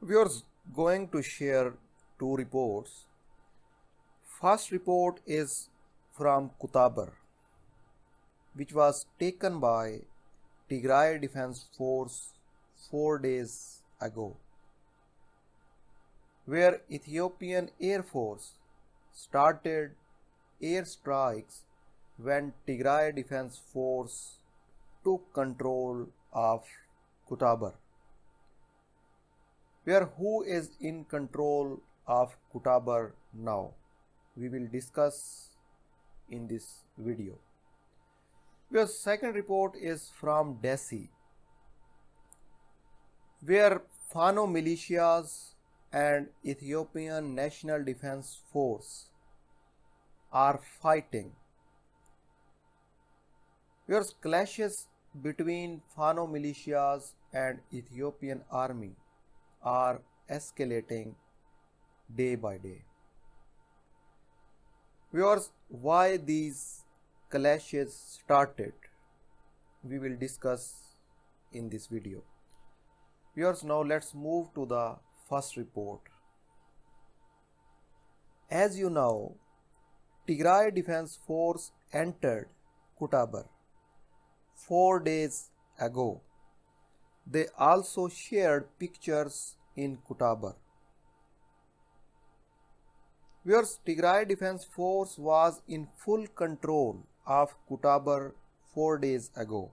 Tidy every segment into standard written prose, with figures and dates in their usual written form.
We are going to share two reports. First report is from Kutabar, which was taken by Tigray Defense Force 4 days ago, where Ethiopian Air Force started air strikes when Tigray Defense Force took control of Kutabar. Where who is in control of Kutabar now? We will discuss in this video. Your second report is from Dessie, where Fano militias and Ethiopian National Defense Force are fighting. Where clashes between Fano militias and Ethiopian army are escalating day by day. Viewers, why these clashes started, we will discuss in this video. Viewers, now let's move to the first report. As you know, Tigray Defense Force entered Kutabar 4 days ago. They also shared pictures in Kutabar. Where Tigray Defense Force was in full control of Kutabar 4 days ago.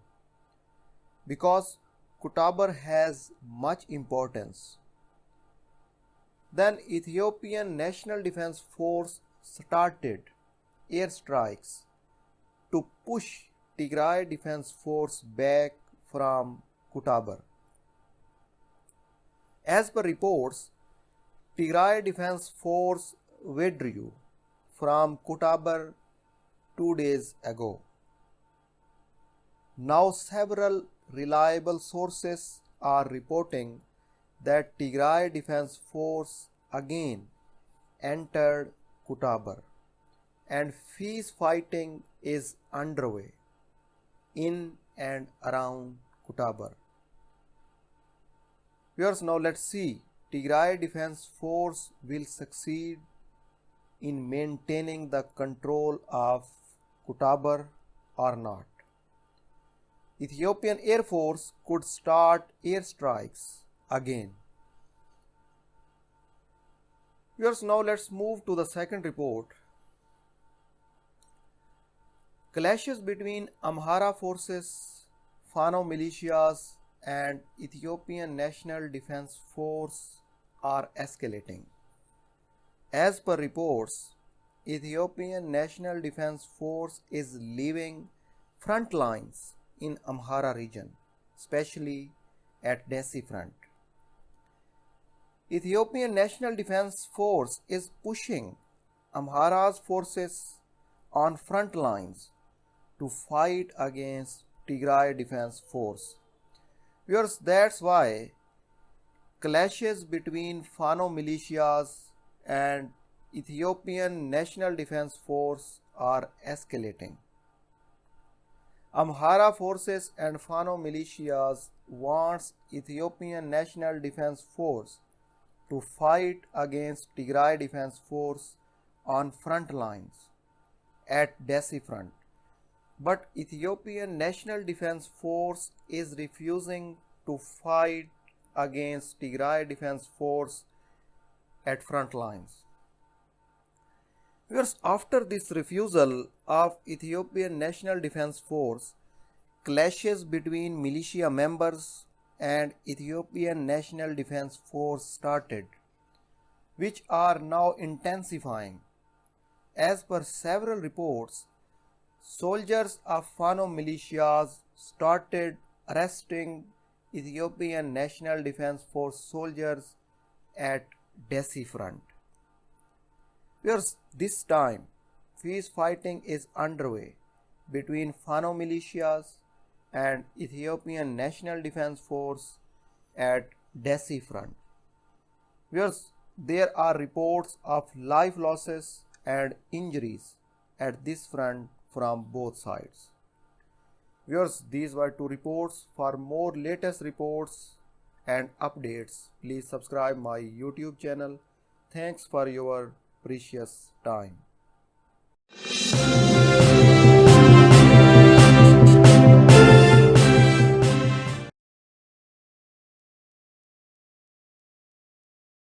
Because Kutabar has much importance. Then Ethiopian National Defense Force started airstrikes to push Tigray Defense Force back from Kutabar. As per reports, Tigray Defense Force withdrew from Kutabar 2 days ago. Now several reliable sources are reporting that Tigray Defense Force again entered Kutabar and peace fighting is underway in and around Kutabar. Viewers, now let's see Tigray Defense Force will succeed in maintaining the control of Kutabar or not. Ethiopian Air Force could start airstrikes again. Viewers, now let's move to the second report. Clashes between Amhara forces, Fano militias and Ethiopian National Defense Force are escalating. As per reports, Ethiopian National Defense Force is leaving front lines in Amhara region, especially at Dessie front. Ethiopian National Defense Force is pushing Amhara's forces on front lines to fight against Tigray Defense Force. Viewers, that's why clashes between Fano militias and Ethiopian National Defense Force are escalating. Amhara forces and Fano militias wants Ethiopian National Defense Force to fight against Tigray Defense Force on front lines at Dessie front. But Ethiopian National Defense Force is refusing to fight against Tigray Defense Force at front lines. Because after this refusal of Ethiopian National Defense Force, clashes between militia members and Ethiopian National Defense Force started, which are now intensifying. As per several reports, soldiers of Fano militias started arresting Ethiopian National Defense Force soldiers at Dessie front. Whereas this time, peace fighting is underway between Fano militias and Ethiopian National Defense Force at Dessie front. Whereas there are reports of life losses and injuries at this front from both sides. Viewers, these were two reports. For more latest reports, and updates, please subscribe my YouTube channel. Thanks for your precious time.